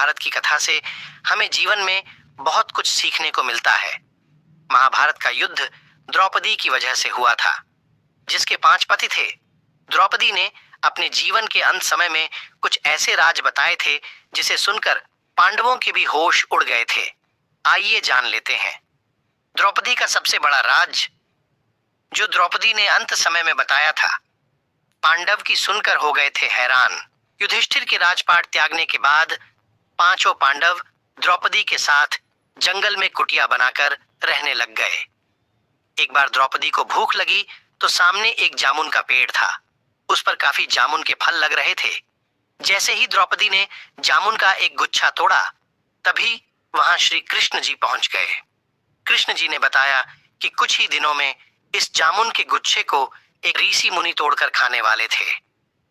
महाभारत की कथा से हमें जीवन में बहुत कुछ सीखने को मिलता है। महाभारत का युद्ध द्रौपदी की वजह से हुआ था, जिसके 5 पति थे। द्रौपदी ने अपने जीवन के अंत समय में कुछ ऐसे राज बताए थे जिसे सुनकर पांडवों के भी होश उड़ गए थे। आइए जान लेते हैं द्रौपदी का सबसे बड़ा राज जो द्रौपदी ने अंत समय में बताया था। पांडव की सुनकर हो गए थे हैरान। युधिष्ठिर के राजपाट त्यागने के बाद पांचों पांडव द्रौपदी के साथ जंगल में कुटिया बनाकर रहने लग गए। एक बार द्रौपदी को भूख लगी तो सामने एक जामुन का पेड़ था। उस पर काफी जामुन के फल लग रहे थे। जैसे ही द्रौपदी ने जामुन का एक गुच्छा तोड़ा, तभी वहां श्री कृष्ण जी पहुंच गए। कृष्ण जी ने बताया कि कुछ ही दिनों में इस जामुन के गुच्छे को एक ऋषि मुनि तोड़कर खाने वाले थे।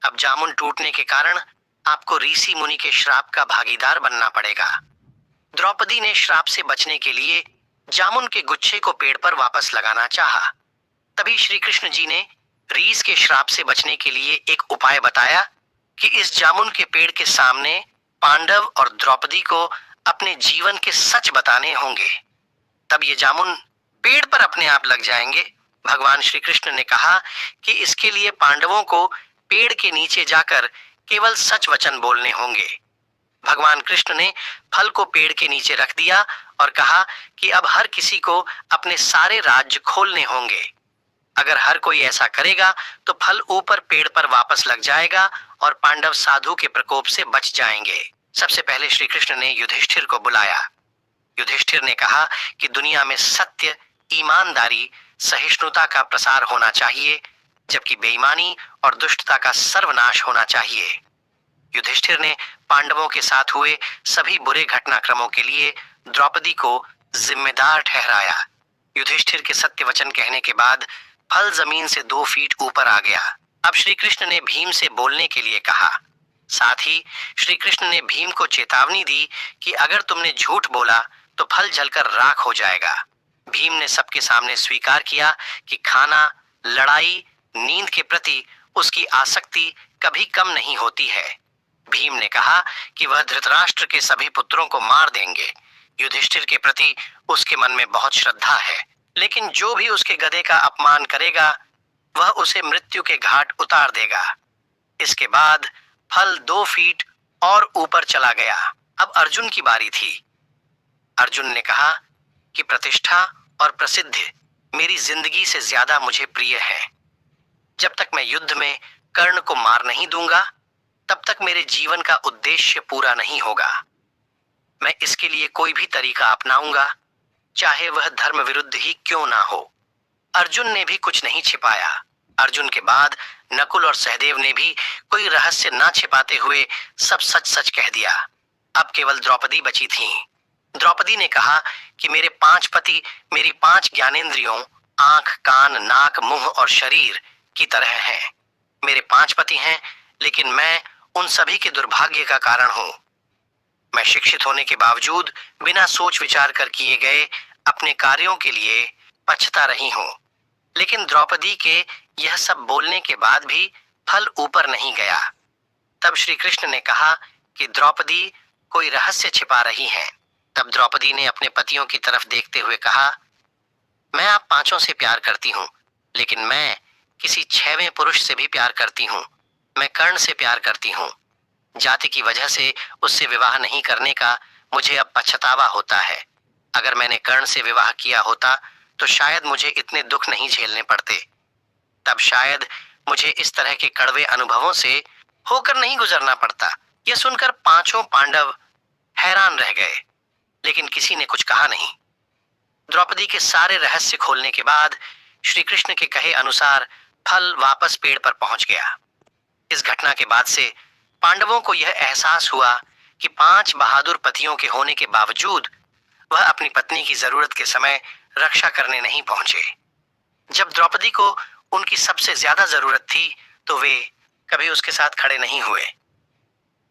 अब जामुन टूटने के कारण आपको ऋषि मुनि के श्राप का भागीदार बनना पड़ेगा। द्रौपदी ने श्राप से बचने के लिए जामुन के गुच्छे को पेड़ पर वापस लगाना चाहा। तभी श्री कृष्ण जी ने ऋषि के श्राप से बचने के लिए एक उपाय बताया कि इस जामुन के पेड़ के सामने पांडव और द्रौपदी को अपने जीवन के सच बताने होंगे। तब ये जामुन पेड़ पर अपने आप लग जाएंगे। भगवान श्री कृष्ण ने कहा कि इसके लिए पांडवों को पेड़ के नीचे जाकर केवल सच वचन बोलने होंगे। भगवान कृष्ण ने फल को पेड़ के नीचे रख दिया और कहा कि अब हर किसी को अपने सारे राज्य खोलने होंगे। अगर हर कोई ऐसा करेगा तो फल ऊपर पेड़ पर वापस लग जाएगा और पांडव साधु के प्रकोप से बच जाएंगे। सबसे पहले श्री कृष्ण ने युधिष्ठिर को बुलाया। युधिष्ठिर ने कहा कि दुनिया में सत्य, ईमानदारी, सहिष्णुता का प्रसार होना चाहिए, जबकि बेईमानी और दुष्टता का सर्वनाश होना चाहिए। युधिष्ठिर ने पांडवों के साथ हुए सभी बुरे घटनाक्रमों के लिए द्रौपदी को जिम्मेदार ठहराया। युधिष्ठिर के सत्य वचन कहने के बाद फल जमीन से 2 फीट ऊपर आ गया। अब श्री कृष्ण ने भीम से बोलने के लिए कहा। साथ ही श्री कृष्ण ने भीम को चेतावनी दी कि अगर तुमने झूठ बोला तो फल जलकर राख हो जाएगा। भीम ने सबके सामने स्वीकार किया कि खाना, लड़ाई, नींद के प्रति उसकी आसक्ति कभी कम नहीं होती है। भीम ने कहा कि वह धृतराष्ट्र के सभी पुत्रों को मार देंगे। युधिष्ठिर के प्रति उसके मन में बहुत श्रद्धा है, लेकिन जो भी उसके गधे का अपमान करेगा वह उसे मृत्यु के घाट उतार देगा। इसके बाद फल 2 फीट और ऊपर चला गया। अब अर्जुन की बारी थी। अर्जुन ने कहा कि प्रतिष्ठा और प्रसिद्धि मेरी जिंदगी से ज्यादा मुझे प्रिय है। जब तक मैं युद्ध में कर्ण को मार नहीं दूंगा, तब तक मेरे जीवन का उद्देश्य पूरा नहीं होगा। मैं इसके लिए कोई भी तरीका अपनाऊंगा, चाहे वह धर्म विरुद्ध ही क्यों ना हो। अर्जुन ने भी कुछ नहीं छिपाया। अर्जुन के बाद नकुल और सहदेव ने भी कोई रहस्य ना छिपाते हुए सब सच सच कह दिया। अब केवल द्रौपदी बची थी। द्रौपदी ने कहा कि मेरे 5 पति मेरी 5 ज्ञानेंद्रियों, आंख, कान, नाक, मुंह और शरीर की तरह हैं। मेरे 5 पति हैं, लेकिन मैं उन सभी के दुर्भाग्य का कारण हूं। मैं शिक्षित होने के बावजूद बिना सोच विचार कर किए गए अपने कार्यों के लिए पछता रही हूं। लेकिन द्रौपदी के यह सब बोलने के बाद भी फल ऊपर नहीं गया। तब श्री कृष्ण ने कहा कि द्रौपदी कोई रहस्य छिपा रही है। तब द्रौपदी ने अपने पतियों की तरफ देखते हुए कहा, मैं आप 5 से प्यार करती हूँ, लेकिन मैं किसी 6वें पुरुष से भी प्यार करती हूँ। मैं कर्ण से प्यार करती हूँ। जाति की वजह से उससे विवाह नहीं करने का मुझे अब पछतावा होता है। अगर मैंने कर्ण से विवाह किया होता तो शायद मुझे इतने दुख नहीं झेलने पड़ते। तब शायद मुझे इस तरह के कड़वे अनुभवों से होकर नहीं गुजरना पड़ता। यह सुनकर 5 पांडव हैरान रह गए, लेकिन किसी ने कुछ कहा नहीं। द्रौपदी के सारे रहस्य खोलने के बाद श्री कृष्ण के कहे अनुसार फल वापस पेड़ पर पहुंच गया। इस घटना के बाद से पांडवों को यह एहसास हुआ कि 5 बहादुर पतियों के होने के बावजूद वह अपनी पत्नी की जरूरत के समय रक्षा करने नहीं पहुंचे। जब द्रौपदी को उनकी सबसे ज्यादा जरूरत थी तो वे कभी उसके साथ खड़े नहीं हुए।